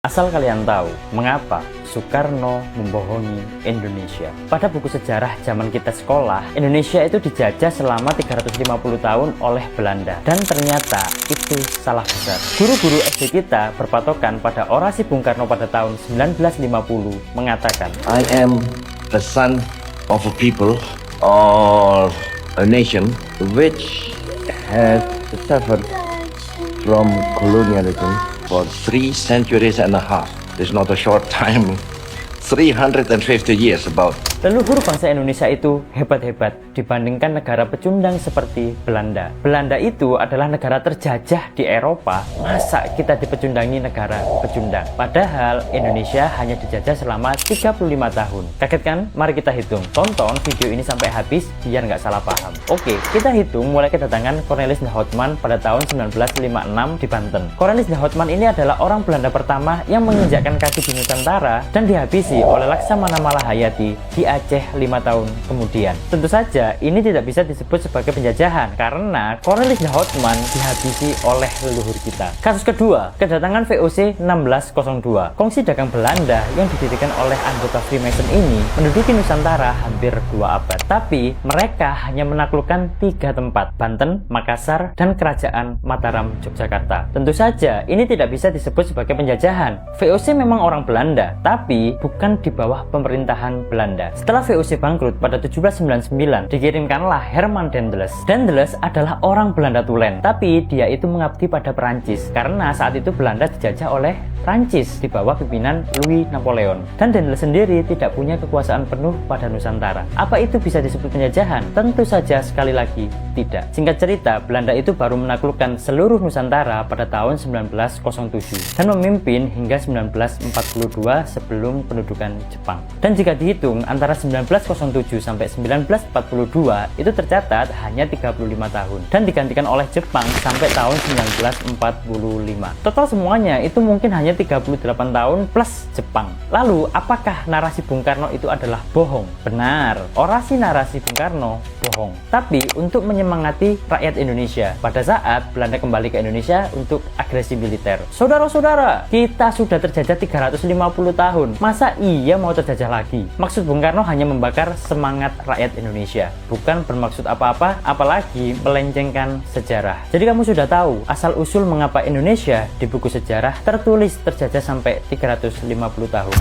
Asal kalian tahu, mengapa Soekarno membohongi Indonesia. Pada buku sejarah zaman kita sekolah, Indonesia itu dijajah selama 350 tahun oleh Belanda. Dan ternyata itu salah besar. Guru-guru SD kita berpatokan pada orasi Bung Karno pada tahun 1950 mengatakan, I am the son of a people or a nation which has suffered from colonialism for 3 centuries and a half. It's not a short time. 350 years about. Leluhur bangsa Indonesia itu hebat-hebat dibandingkan negara pecundang seperti Belanda. Belanda itu adalah negara terjajah di Eropa. Masa kita dipecundangi negara pecundang? Padahal Indonesia hanya dijajah selama 35 tahun. Kaget kan? Mari kita hitung. Tonton video ini sampai habis biar nggak salah paham. Oke, kita hitung mulai kedatangan Cornelis de Houtman pada tahun 1956 di Banten. Cornelis de Houtman ini adalah orang Belanda pertama yang menginjakkan kaki di Nusantara dan dihabisi oleh Laksamana Malahayati di Aceh 5 tahun kemudian. Tentu saja ini tidak bisa disebut sebagai penjajahan karena Cornelis de Houtman dihabisi oleh leluhur kita. Kasus kedua, kedatangan VOC 1602. Kongsi dagang Belanda yang didirikan oleh anggota Freemason ini menduduki Nusantara hampir 2 abad. Tapi mereka hanya menaklukkan 3 tempat, Banten, Makassar, dan Kerajaan Mataram, Yogyakarta. Tentu saja ini tidak bisa disebut sebagai penjajahan. VOC memang orang Belanda, tapi bukan di bawah pemerintahan Belanda. Setelah VOC bangkrut pada 1799, dikirimkanlah Herman Daendels. Daendels adalah orang Belanda tulen, tapi dia itu mengabdi pada Perancis karena saat itu Belanda dijajah oleh Prancis di bawah pimpinan Louis Napoleon. Dan Daendels sendiri tidak punya kekuasaan penuh pada Nusantara. Apa itu bisa disebut penjajahan? Tentu saja sekali lagi tidak. Singkat cerita, Belanda itu baru menaklukkan seluruh Nusantara pada tahun 1907 dan memimpin hingga 1942 sebelum pendudukan Jepang. Dan jika dihitung antara 1907 sampai 1942 itu tercatat hanya 35 tahun dan digantikan oleh Jepang sampai tahun 1945. Total semuanya itu mungkin hanya 38 tahun plus Jepang. Lalu apakah narasi Bung Karno itu adalah bohong? Benar, orasi narasi Bung Karno bohong. Tapi untuk menyemangati rakyat Indonesia pada saat Belanda kembali ke Indonesia untuk agresi militer. Saudara-saudara, kita sudah terjajah 350 tahun. Masa iya mau terjajah lagi? Maksud Bung Karno hanya membakar semangat rakyat Indonesia, bukan bermaksud apa-apa, apalagi melencengkan sejarah. Jadi kamu sudah tahu asal-usul mengapa Indonesia di buku sejarah tertulis terjajah sampai 350 tahun.